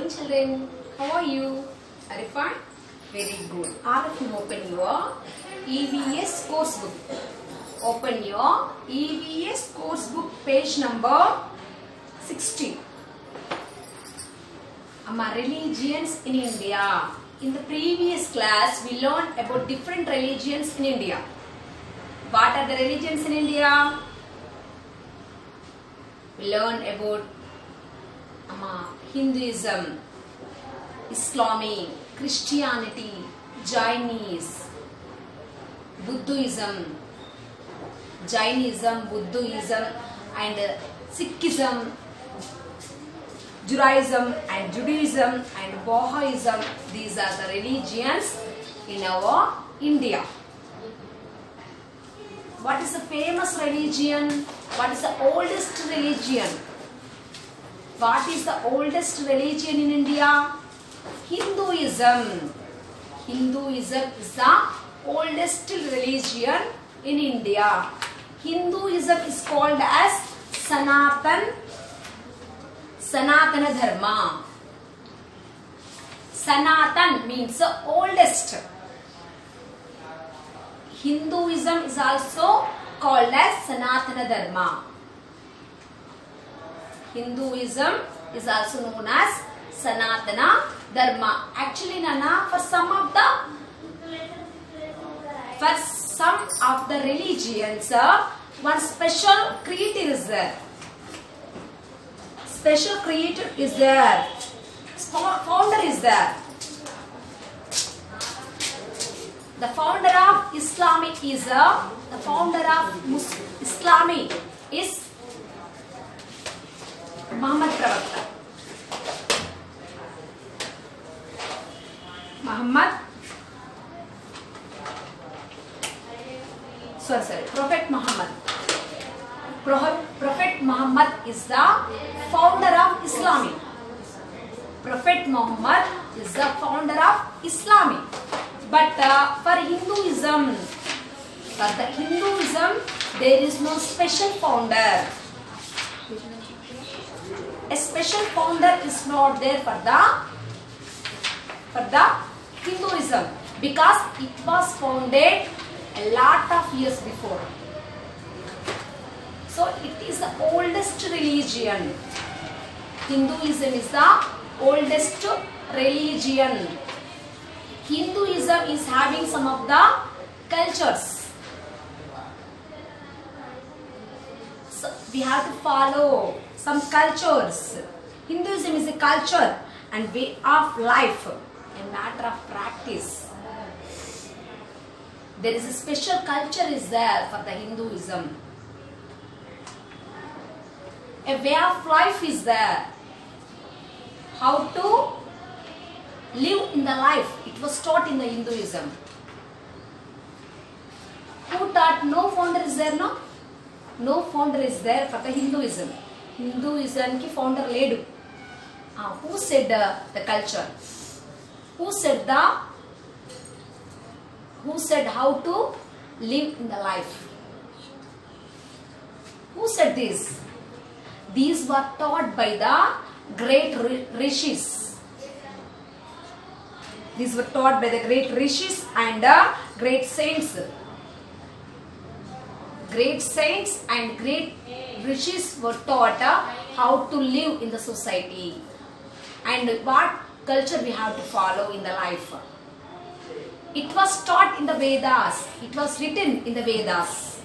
morning, children. How are you? Are you fine? Very good. All of you open your EVS course book. Open your EVS course book, page number 60. Religions in India. In the previous class, we learned about different religions in India. What are the religions in India? We learned about Hinduism, Islamic, Christianity, Jainism, Buddhism, and Sikhism, Judaism and Judaism and Bahaism. These are the religions in our India. What is the famous religion? What is the oldest religion? What is the oldest religion in India? Hinduism. Hinduism is the oldest religion in India. Hinduism is called as Sanatana Dharma. Sanatan means the oldest. Hinduism is also called as Sanatana Dharma. Hinduism is also known as Sanatana Dharma. Actually, Nana, for some of the religions, one special creator is there. Special creator is there. Founder is there. The founder of Islamic is Muhammad Pravakta. Prophet Muhammad. Prophet Muhammad is the founder of Islamic. Prophet Muhammad is the founder of Islamic. But for Hinduism, there is no special founder. A special founder is not there for the Hinduism because it was founded a lot of years before. So it is the oldest religion. Hinduism is the oldest religion. Hinduism is having some of the cultures. So we have to follow some cultures. Hinduism is a culture and way of life, a matter of practice. There is a special culture is there for the Hinduism. A way of life is there. How to live in the life. It was taught in the Hinduism. Who taught? No founder is there, no? No founder is there for the Hinduism. Hinduism ki founder ledu. Who said the culture? Who said how to live in the life? Who said this? These were taught by the great rishis. These were taught by the great rishis and great saints. Great saints and great rishis were taught how to live in the society and what culture we have to follow in the life. It was taught in the Vedas. It was written in the Vedas.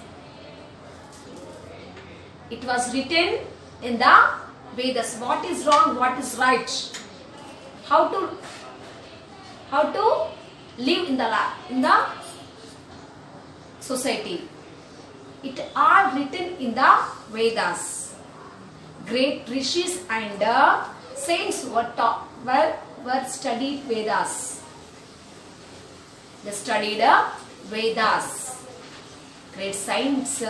It was written in the Vedas. What is wrong, what is right. How to live in the society. It all written in the Vedas. Great rishis and saints were studied Vedas. They studied Vedas. Great saints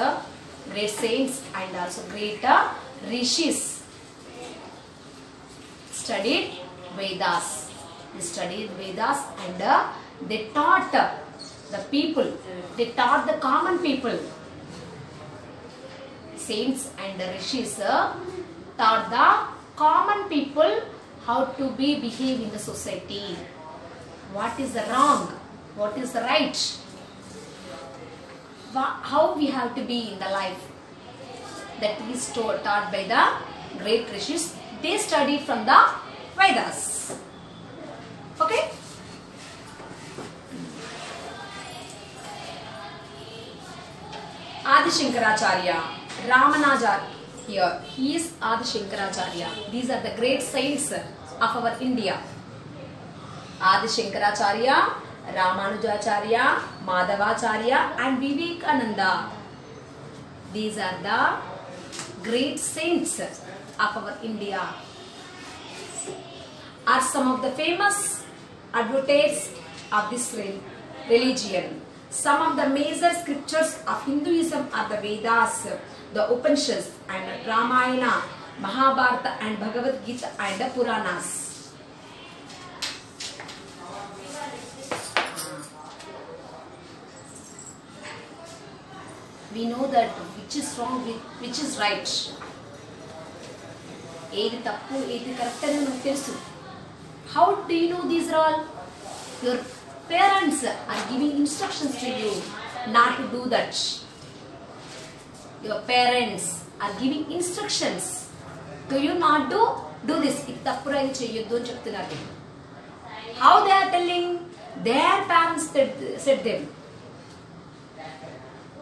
and also great rishis studied Vedas. They studied Vedas and they taught the people. They taught the common people. Saints and rishis taught the common people how to be behave in the society. What is the wrong? What is the right? How we have to be in the life. That is taught by the great rishis. They studied from the Vedas. Okay? Adi Shankaracharya, Ramanujacharya here. He is Adi Shankaracharya. These are the great saints of our India. Adi Shankaracharya, Ramanujacharya, Madhavacharya and Vivekananda. These are the great saints of our India. Are some of the famous advocates of this religion. Some of the major scriptures of Hinduism are the Vedas, the Upanishads and Ramayana, Mahabharata and Bhagavad Gita and the Puranas. We know that which is wrong, which is right. Edi tappu, edi correct ani manaku telusu. How do you know these are all? Your parents are giving instructions to you not to do that. Your parents are giving instructions to you not to do this. It tappura ini cheyyoddu ani cheptunnaru. How they are telling? Their parents said them.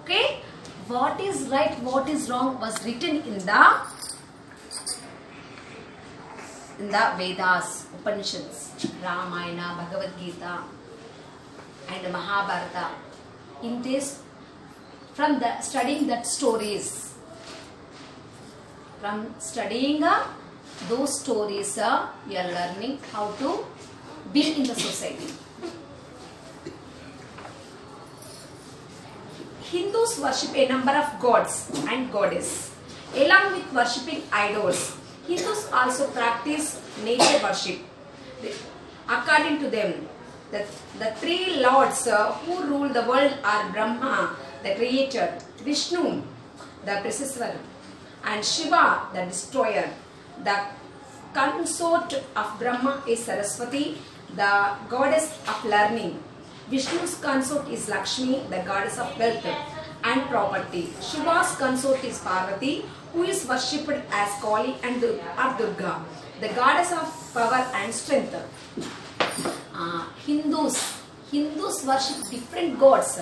Okay? What is right, what is wrong was written in the Vedas, Upanishads, Ramayana, Bhagavad Gita and Mahabharata. In this, from the studying that stories, from studying those stories, we are learning how to be in the society. Hindus worship a number of gods and goddesses. Along with worshipping idols, Hindus also practice nature worship. According to them, the three lords who rule the world are Brahma, the creator, Vishnu, the preserver, and Shiva, the destroyer. The consort of Brahma is Saraswati, the goddess of learning. Vishnu's consort is Lakshmi, the goddess of wealth and property. Shiva's consort is Parvati, who is worshipped as Kali and Durga, the goddess of power and strength. Hindus worship different gods.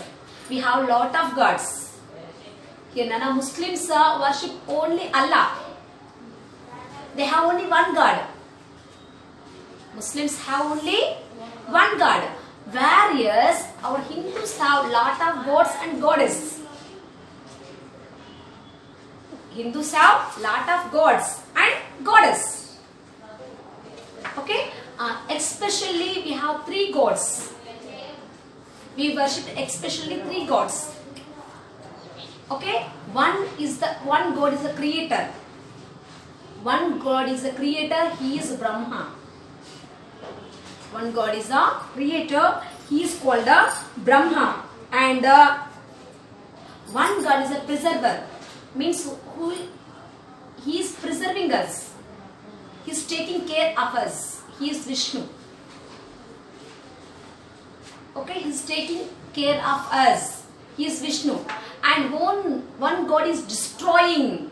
We have lot of gods. Here Nana Muslims worship only Allah. They have only one God. Muslims have only one God. Whereas our Hindus have lot of gods and goddesses. Hindus have lot of gods and goddess. Okay? Especially we have three gods. We worship especially three gods. Okay? One God is the creator. One God is the creator. He is Brahma. One God is a creator. He is called Brahma. And one God is a preserver. Means he is preserving us. He is taking care of us. He is Vishnu. Okay, he is taking care of us. He is Vishnu. And one God is destroying.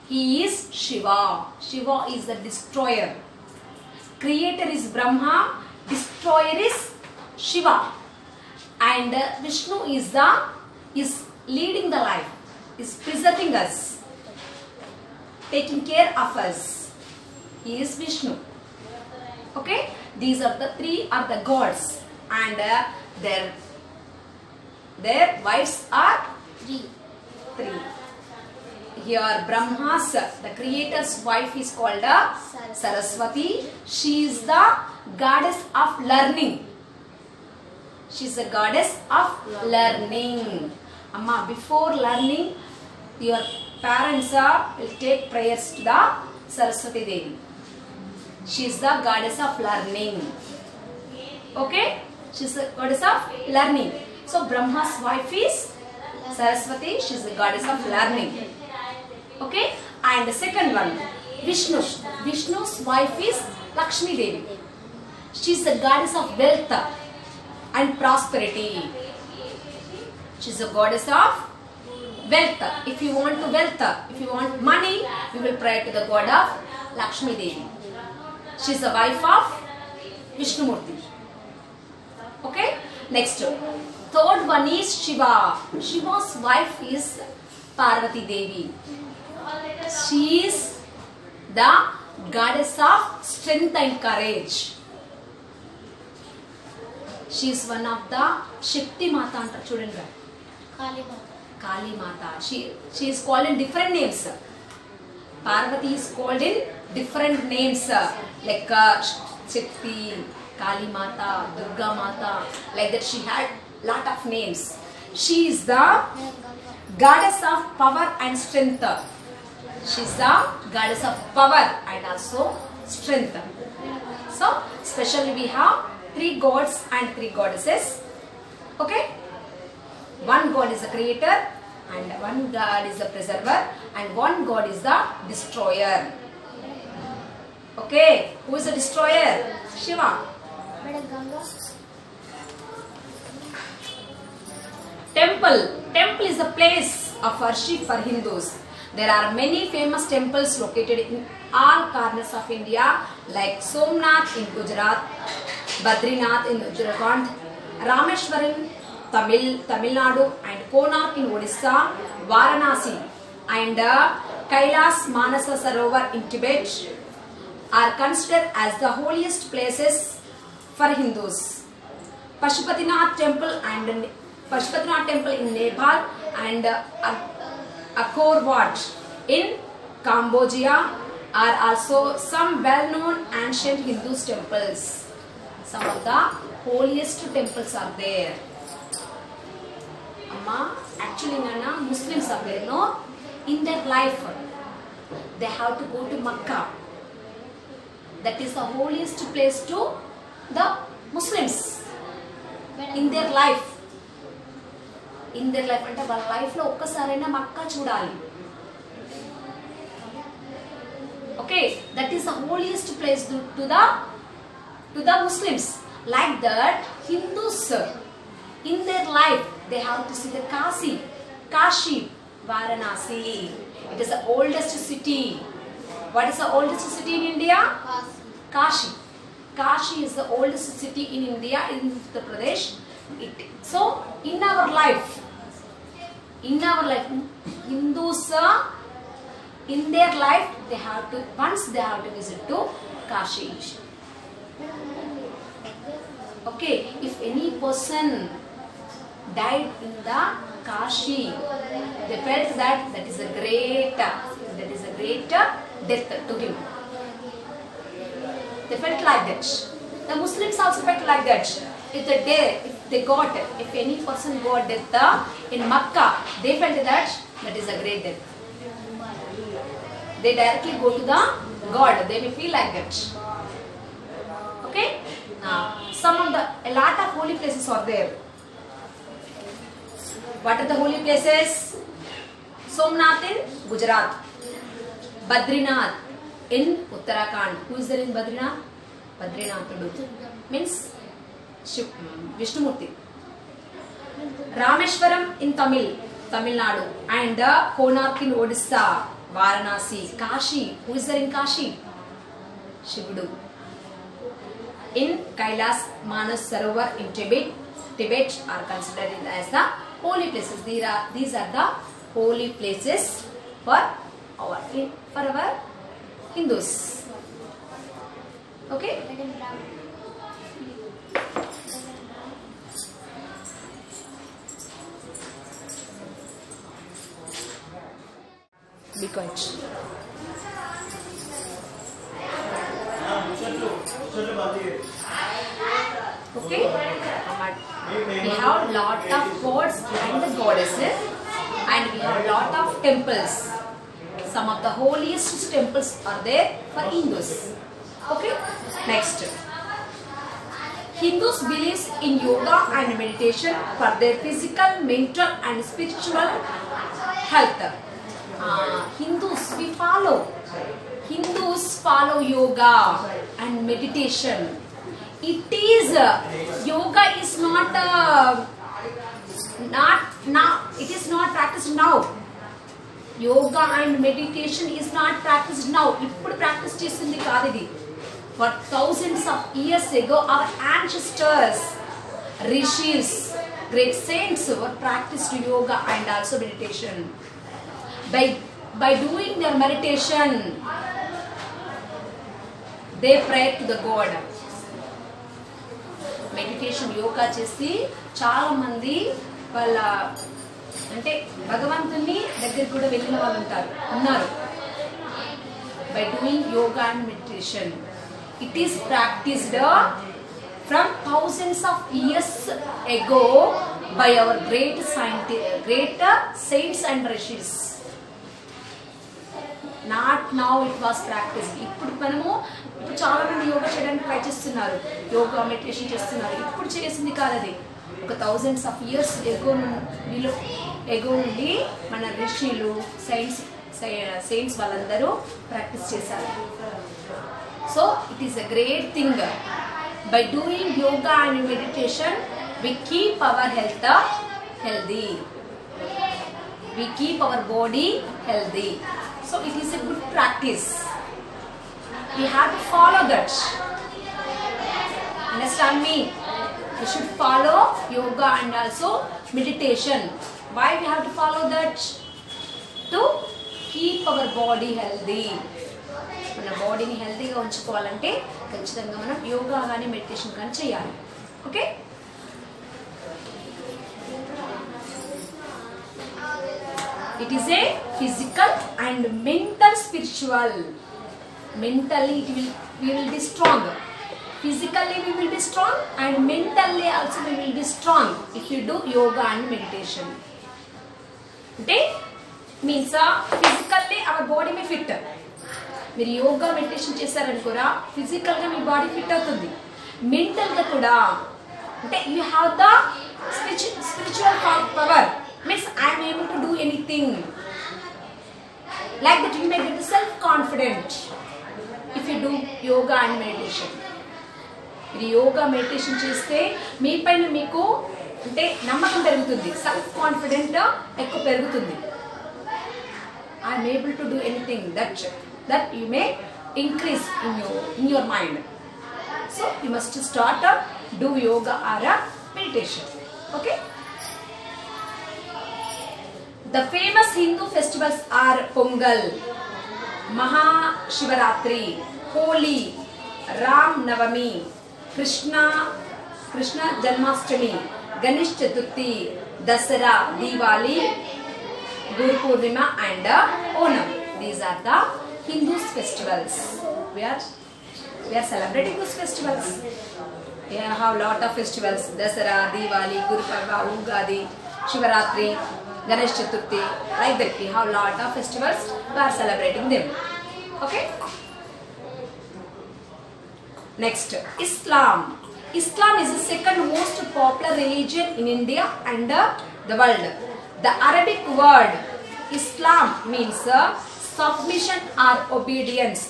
He is Shiva. Shiva is the destroyer. Creator is Brahma. Destroyer is Shiva. And Vishnu is leading the life. Is preserving us. Taking care of us. He is Vishnu. Okay? These are the three are the gods. And their wives are three. Here Brahma's, the creator's wife is called Saraswati. She is the goddess of learning. She is the goddess of learning. Amma, before learning, your parents will take prayers to the Saraswati Devi. She is the goddess of learning. Okay? She is the goddess of learning. So Brahma's wife is Saraswati. She is the goddess of learning. Okay? And the second one, Vishnu. Vishnu's wife is Lakshmi Devi. She is the goddess of wealth and prosperity. She is the goddess of wealth. If you want to wealth, if you want money, you will pray to the god of Lakshmi Devi. She is the wife of Vishnumurti. Okay? Next. Third one is Shiva. Shiva's wife is Parvati Devi. She is the goddess of strength and courage. She is one of the Shakti Mata anta chudandi. Kali Mata. She is called in different names. Parvati is called in different names like Shakti, Kali Mata, Durga Mata. Like that she had lot of names. She is the goddess of power and strength. She is the goddess of power and also strength. So, especially we have 3 gods and 3 goddesses. Okay? One god is the creator, and one god is the preserver, and one god is the destroyer. Okay? Who is the destroyer? Shiva. Temple. Temple is a place of worship for Hindus. There are many famous temples located in all corners of India, like Somnath in Gujarat, Badrinath in Uttarakhand, Rameshwaram, Tamil Nadu, and Konark in Odisha, Varanasi, and Kailas Manasa Sarovar in Tibet are considered as the holiest places for Hindus. Pashupatinath Temple in Nepal and Angkor Wat in Cambodia are also some well-known ancient Hindu temples. Some of the holiest temples are there. Actually, Muslims are there, no? In their life, they have to go to Makkah. That is the holiest place to the Muslims. In their life. అంటే వాళ్ళ లైఫ్లో ఒక్కసారైనా మక్కా చూడాలి. Okay, that is the holiest place to the Muslims. Like that, Hindus in their life they have to see the Kashi, Varanasi. It is the oldest city. What is the oldest city in India? Kashi. Kashi is the oldest city in India, in Uttar Pradesh. So in our life, Hindus in their life they have to visit to Kashi. Okay, if any person died in the Kashi, they felt that is a great death to him. They felt like that. The Muslims also felt like that. If any person got death in Makkah, they felt that is a great death. They directly go to the God. They may feel like that. Okay? Now, a lot of holy places are there. What are the holy places? Somnath in Gujarat, Badrinath in Uttarakhand. Who is there in Badrinath? Badrinath means Vishnumurti. Rameshwaram in Tamil Nadu, and Konark in Odisha, Varanasi, Kashi. Who is there in Kashi? Shivudu. In Kailas Manas Sarovar in Tibet are considered as the holy places. These are the holy places for our Hindus. Okay? Be quiet. Okay? We have lot of gods and the goddesses, and we have lot of temples. Some of the holiest temples are there for Hindus. Okay? Next. Hindus believe in yoga and meditation for their physical, mental and spiritual health. Hindus, we follow Hindu follow yoga and meditation. It is yoga is not now. It is not practiced now. Yoga and meditation is not practiced now. Ippudu practice chesindi kaadu idi. For thousands of years ago, our ancestors, rishis, great saints were practiced yoga and also meditation. By doing their meditation, they pray to the God. Meditation yoga చేసి చాలా మంది వాళ్ళ అంటే భగవంతుని దగ్గరికి కూడా వెళ్ళిన వాళ్ళు ఉన్నారు. By doing yoga and meditation it is practised from thousands of years ago by our great saints and rishis. Not now it was practice. ఇప్పుడు చాలా మంది యోగా చేయడానికి ట్రై చేస్తున్నారు, యోగా మెడిటేషన్ చేస్తున్నారు. ఇప్పుడు చేసింది కాదు అది. ఒక థౌజండ్స్ ఆఫ్ ఇయర్స్ ఎగో నుండి మన ఋషులు సైన్స్ వాళ్ళందరూ ప్రాక్టీస్ చేశారు. So it is a great thing. By doing yoga and meditation we keep our health healthy. We keep our body healthy. So it is a good practice. We have to follow that. Understand me? We should follow yoga and also meditation. Why we have to follow that? To keep our body healthy. మన బాడీని హెల్తీగా ఉంచుకోవాలంటే ఖచ్చితంగా మనం యోగా కానీ meditation కానీ చేయాలి. Okay, it is a physical and mental spiritual. Mentally we will be strong, physically we will be strong, and mentally also we will be strong if you do yoga and meditation. Ante means physically our body may fit. మీరు yoga meditation చేశారనుకోరా ఫిజికల్గా మీ body fit అవుతుంది. మెంటల్గా కూడా అంటే you have the spiritual power. Means I am able to do anything. Like that you may get self-confident if you do yoga and meditation. మీరు yoga meditation చేస్తే మీ పైన మీకు అంటే నమ్మకం పెరుగుతుంది, సెల్ఫ్ కాన్ఫిడెంట్ ఎక్కువ పెరుగుతుంది. I am able to do anything that you may increase in your mind. So you must start do yoga or meditation. Okay. The famous Hindu festivals are Pongal, Mahashivaratri, Holi, Ram Navami, Krishna Janmashtami, Ganesh Chaturthi, Dasara, Diwali, Guru Purnima and Onam. These are the Hindu's festivals. We are celebrating those festivals. We have lot of festivals: Dasara, Diwali, Guru Parva, Ugadi, Shivaratri, Ganesh Chaturthi. Like that we have lot of festivals. We are celebrating them. Okay. Next, Islam. Islam is the second most popular religion in India and the world. The Arabic word Islam means submission or obedience,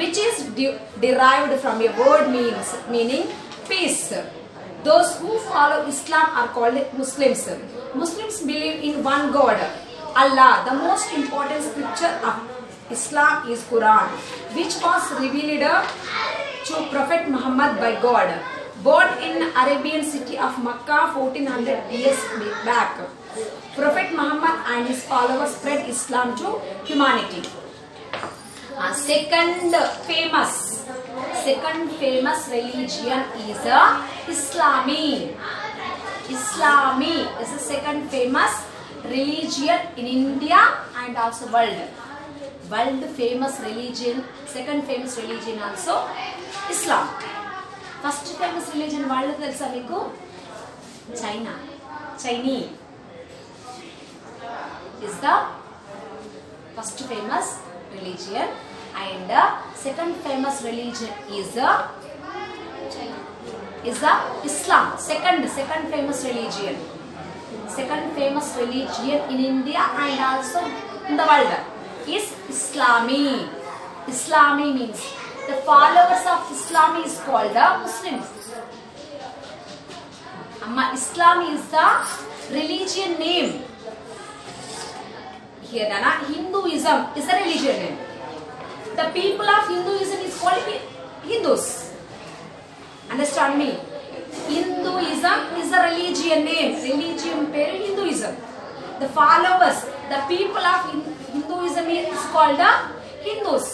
which is derived from a word meaning peace. Those who follow Islam are called Muslims. Muslims believe in one God, Allah. The most important scripture of Islam is Quran, which was revealed to Prophet Muhammad by God. Born in Arabian city of Makkah 1400 years back, Prophet Muhammad and his followers spread Islam to humanity. Second famous religion is Islami. Islami is the second famous religion in India and also world. World famous religion, second famous religion also Islam. First famous religion world తెలుసా మీకు? Chinese is the first famous religion, and second famous religion is Islam. Second famous religion. Second famous religion in India and also in the world is Islami. Islami means The followers of Islam is called the Muslims. Amma, Islam is the religion name. Here, Nana, Hinduism is the religion name. The people of Hinduism is called Hindus. Understand me? Hinduism is a religion name. Religion peru Hinduism. The followers, the people of Hinduism is called the Hindus.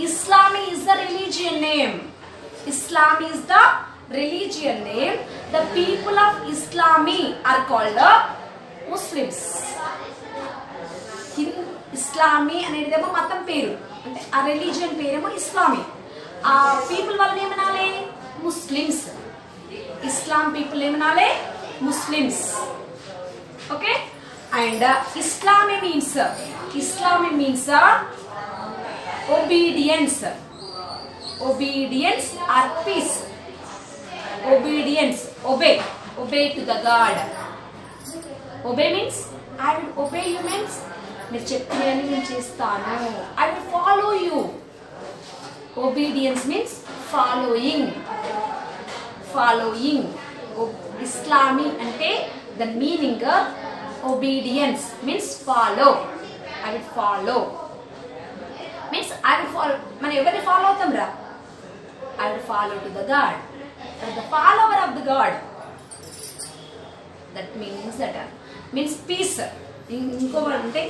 Islam is the religion name. Islam is the religion name. The people of Islami are called the Muslims. Islami అనేదేమో మతం పేరు, అంటే ఆ religion పేరేమో ఇస్లామీ. ఆ people వాళ్ళని ఏమనాలి? Muslims. ఇస్లాం people ఏమనాలి? Muslims. Okay. And Islami means obedience. Obedience or peace. Obedience, obey to the God. Obey means I will obey you means మీరు చెప్పినవన్నీ నేను చేస్తాను. I will follow you. Obedience means following. Islami అంటే the meaning obedience means follow. I will follow means I will follow. మనం ఎవరిని follow అవుతాం రా? I will follow to the God. The follower of the God. That means peace. ఇంకో అంటే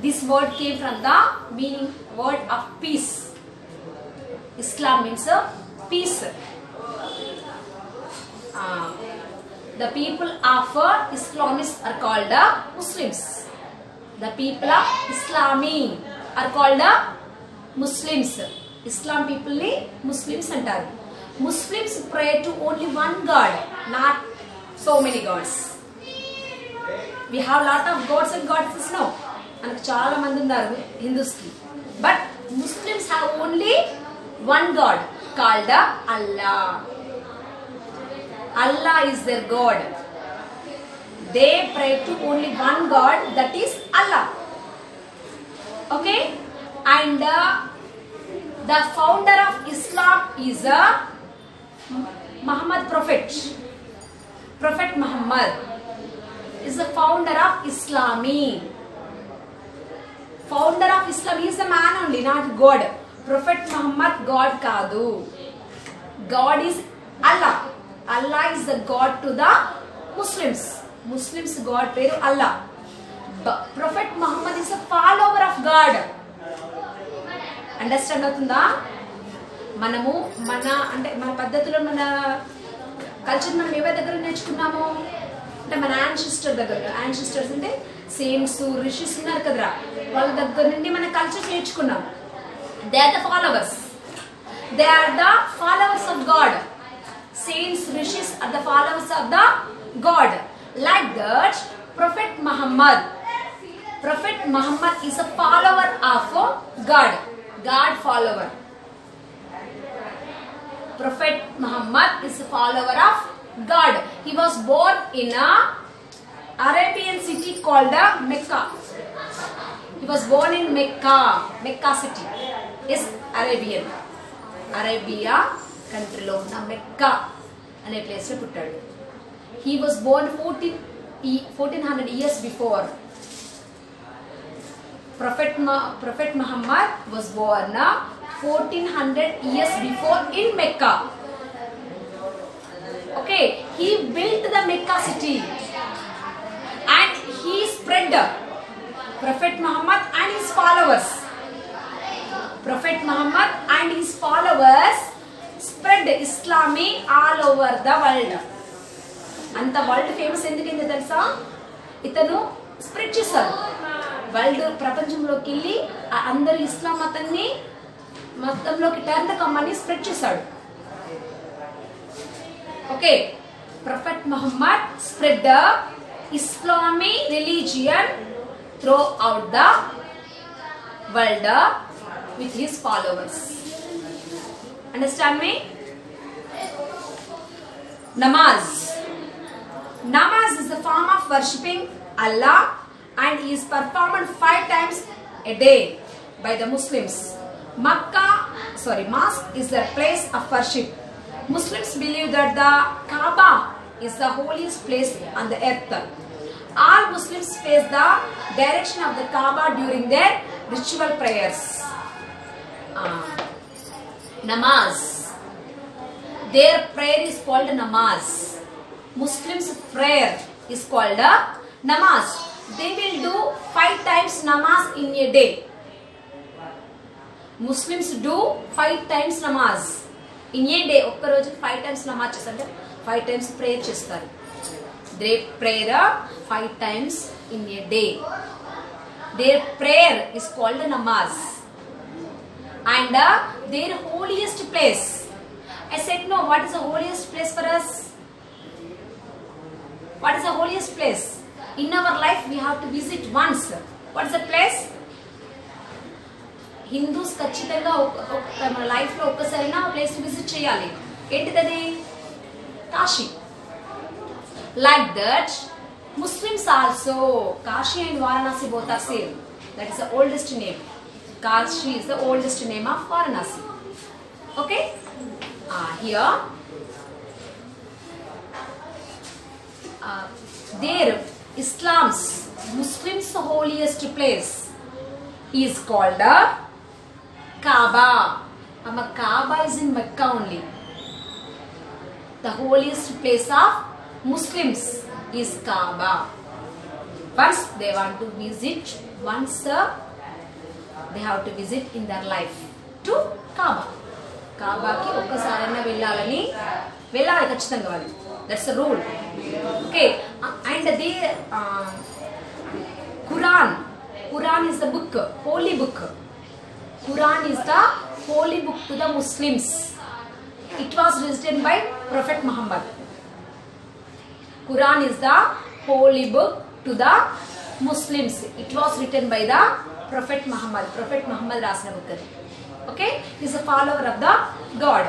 this word came from the meaning word of peace. Islam means peace. The people of Islamists are called Muslims. The people of Islami are called Muslims. Islam people ni Muslims antaru. Muslims pray to only one God, not so many gods. We have lot of gods and goddesses now. మనకు చాలా మంది ఉన్నారు Hindus కి. But Muslims have only one God called Allah. Allah is their God. They pray to only one God, that is Allah. Okay? And the founder of Islam is Muhammad Prophet. Prophet Muhammad is the founder of Islami. Founder of Islam is a man only, not God. Prophet Muhammad God kadu. God is Allah. Allah is the God to the Muslims. Muslims God peru Allah. Prophet Muhammad is a follower of God. Understand అవుతుందా? మనము మన పద్ధతిలో మన culture మనం ఎవరి దగ్గర నేర్చుకున్నాము అంటే మన యాన్సిస్టర్ దగ్గర. యాన్సిస్టర్స్ అంటే సేమ్స్ రిషిస్ ఉన్నారు కదరా, వాళ్ళ దగ్గర నుండి మన కల్చర్ నేర్చుకున్నాం. They are the followers. They are the followers of God. Saints, rishis are the followers of the God. Like that, Prophet Muhammad is a follower of God. God follower. Prophet Muhammad is a follower of God. He was born in a Arabian city called Mecca. He was born in Mecca city. Is Arabia కంట్రీలో ఉన్న మెక్కా అనే ప్లేస్లో పుట్టాడు. He was Born 1400 years before. Prophet Muhammad was born 1400 years before in Mecca. Okay, he built the Mecca city and he spread Prophet Muhammad and his followers. Prophet Muhammad and his followers spread Islami all over the world. అంత world famous ఎందుకైందో తెలుసా? ఇతను spread చేశారు. World ప్రపంచంలోకి వెళ్ళి అందరూ ఇస్లాం మతంలోకి turn కమ్మని spread చేశాడు. Okay, prophet Muhammad spread the Islami religion through out the world with his followers. Understand me? Namaz is the form of worshipping Allah and is performed 5 times a day by the Muslims. Makkah mosque is the place of worship. Muslims believe that the Kaaba is the holiest place on the earth. All Muslims face the direction of the Kaaba during their ritual prayers. Namaz. Their prayer is called namaz. Muslims' prayer is called namaz. They will do 5 times namaz in a day. Muslims do 5 times namaz in a day. ఒక్క రోజు 5 times namaz చేస్తారు, 5 times prayer చేస్తారు. They pray 5 times in a day. Their prayer is called namaz. And their holiest place. I said no, what is the holiest place for us? What is the holiest place? In our life we have to visit once. What is the place? Hindus ఖచ్చితంగా మన లైఫ్లో ఒక్కసారైనా ఆ place visit చేయాలి. ఏంటిది? Kashi. Like that Muslims also Kashi and Varanasi both are same. That is the oldest name. Kashi is the oldest name of Varanasi. Okay? Here there Islam's Muslims holiest place is called Kaaba. Kaaba is in Mecca only. The holiest place of Muslims is Kaaba. Once they want to visit, they have to visit in their life to Kaaba. Kaaba ki ఒక్కసారైనా వెళ్ళాలి ఖచ్చితంగా వాళ్ళు. That's the rule. Okay, and the Quran is the book, holy book. Quran is the holy book to the Muslims. It was written by Prophet Muhammad. Quran is the holy book to the Muslims. It was written by the Prophet Muhammad. Prophet Muhammad rasna book. Okay, he is a follower of the God.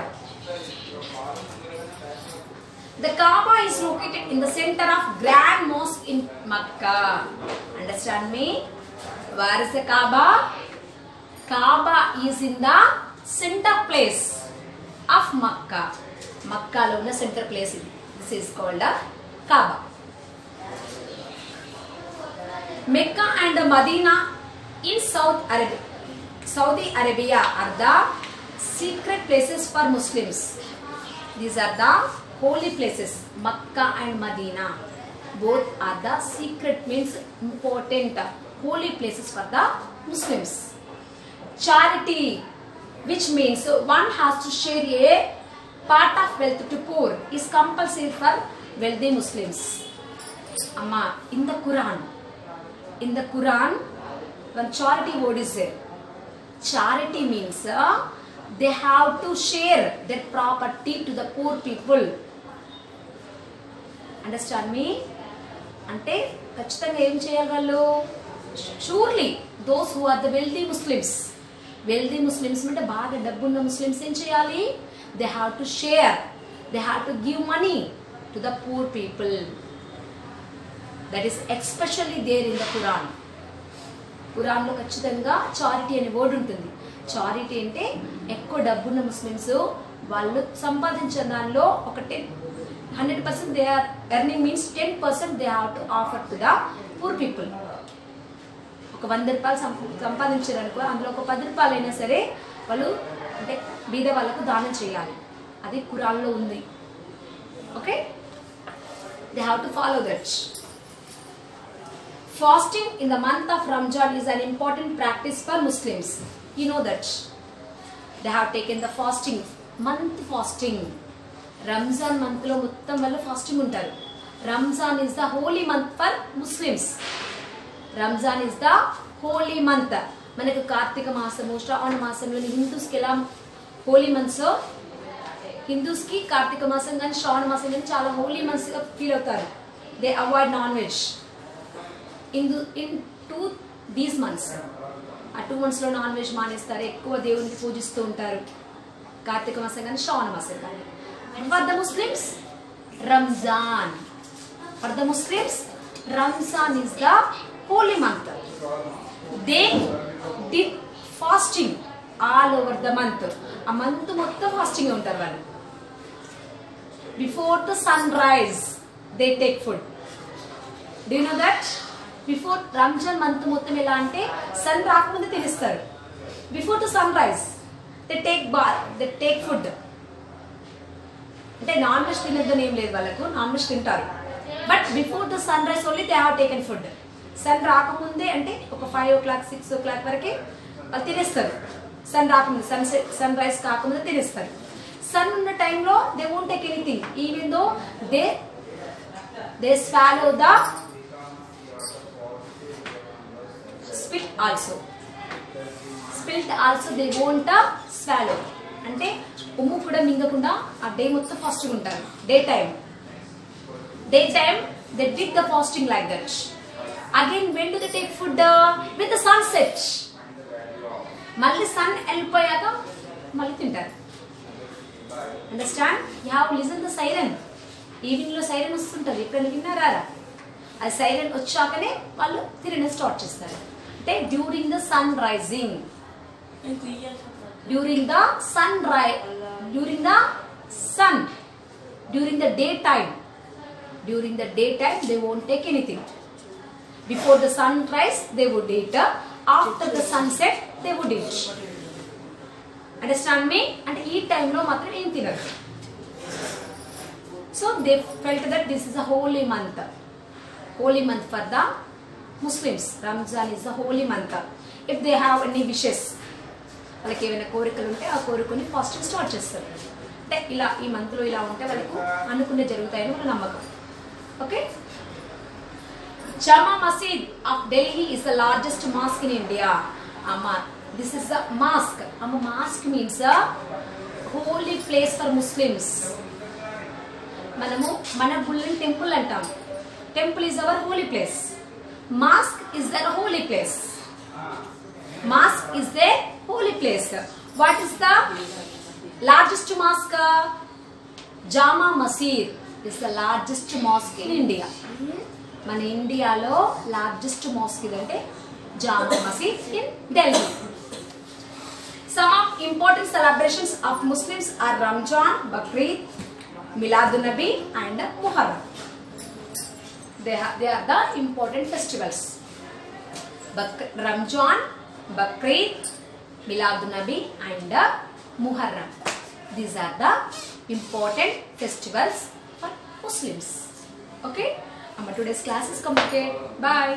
The Kaaba is located in the center of Grand Mosque in Makkah. Understand me? Where is the Kaaba? Kaaba is in the center place of Makkah. Makkah lo unna center place. This is called Kaaba. Mecca and Medina in Saudi Arabia are the secret places for Muslims. These are the holy places. Makkah and Medina both are the secret, means important holy places for the Muslims. Charity, which means one has to share a part of wealth to poor, is compulsory for wealthy Muslims. Amma, in the Quran one charity word is there. Charity means they have to share their property to the poor people. Understand me? అంటే ఖచ్చితంగా ఏం చేయాలి వాళ్ళు? Surely those who are the wealthy Muslims అంటే బాగా డబ్బున్న Muslims ఏం చేయాలి? They have to share, they have to give money to the poor people. That is especially there in the Quran. Quranలో ఖచ్చితంగా చారిటీ అనే వర్డ్ ఉంటుంది. చారిటీ అంటే ఎక్కువ డబ్బున్న ముస్లిమ్స్ వాళ్ళు సంపాదించిన దానిలో ఒక 100% they are earning, means 10% they have to offer to the poor people. ఒక 100 రూపాయలు సంపాదించారనుకో, అందులో ఒక 10 రూపాయలు అయినా సరే వాళ్ళు అంటే బీద వాళ్ళకు దానం చేయాలి. అది ఖురాన్లో ఉంది. Okay, they have to follow that. Fasting in the month of Ramzan is an important practice for Muslims. You know that. They have taken the fasting, month fasting. Ramzan month lo mottam vallu fasting untaru. Ramzan is the holy month for Muslims. Ramzan is the holy month. Manaku Kartika Masamu, Shravana Masamlo Hindus ki ela holy months. Hindus ki Kartika Masam gani Shravana Masam gani chala holy months ga feel avutaru. They avoid non-veg. In these months, ఆ 2 months లో non veg మానేస్తారు, ఎక్కువ దేవునికి పూజిస్తూ ఉంటారు. కార్తీక మాసం కానీ శ్రావణ మాసం కానీ. For the Muslims Ramzan, for the Muslims Ramzan is the holy month. They did fasting all over the month. ఆ మంత్ మొత్తం ఫాస్టింగ్ ఉంటారు వాళ్ళు. Before the sunrise they take food. Do you know that? Before Ramzan month మొత్తం ఎలా అంటే sun రాకముందే తినేస్తారు. Before the sunrise they take bath, they take food. అంటే నాన్ వెజ్ తినద్దని ఏం లేదు వాళ్ళకు, నాన్ వెజ్ తింటారు. But before the sunrise only they have taken food. Sun రాకముందే అంటే ఒక 5 o'clock 6 o'clock వరకే వాళ్ళు తినేస్తారు. సన్ రాకముందు, సన్ రైజ్ కాకముందే తినేస్తారు. సన్ ఉన్న టైంలో they won't take anything even though they swallow the spilt also they won't swallow. అంటే ఉమ్ము కూడా మింగకుండా ఆ డే మొత్తం ఫాస్టింగ్ ఉంటారు. Day time they did the fasting like that. Again, when do they take food? With the sunset. మళ్ళీ sun వెళ్ళిపోయాక మళ్ళీ తింటారు. Understand? You have listen the siren. Evening లో సైరన్ వస్తుంటది, ఎప్పుడైనా విన్నారా? ఆ సైరన్ వచ్చాకనే వాళ్ళు తినడం స్టార్ట్ చేస్తారు. అంటే during the sun rising, during the daytime they won't take anything. Before the sunrise they would eat. After the sunset they would eat. Understand me? And ఈ టైంలో మాత్రం ఏం తినరు. So they felt that this is a holy month for the Muslims. Ramzan is a holy month. If they have any wishes, వాళ్ళకి ఏమైనా కోరికలు ఉంటే ఆ కోరికని ఫాస్టింగ్ స్టార్ట్ చేస్తారు. అంటే ఇలా ఈ మంత్లో ఇలా ఉంటే వాళ్ళకు అనుకునే జరుగుతాయని వాళ్ళ నమ్మకం. Okay. Jama Masjid of Delhi is the largest mosque in India. This is a mosque. Mosque means a holy place for Muslims. మన గుళ్ళని టెంపుల్ అంటాం. Temple is our holy place. Mosque is their holy place. What is the largest mosque? Jama Masjid is the largest mosque in India. మన ఇండియాలో largest mask ఇదంటే జామా మసీద్ in Delhi. Some of important celebrations of Muslims are Ramzan, Bakrid, Miladun Nabi and Muharram. They are the important festivals. Ramzan, Bakrid, Miladun Nabi and Muharram. These are the important festivals for Muslims. Okay? Today's class is completed. Bye.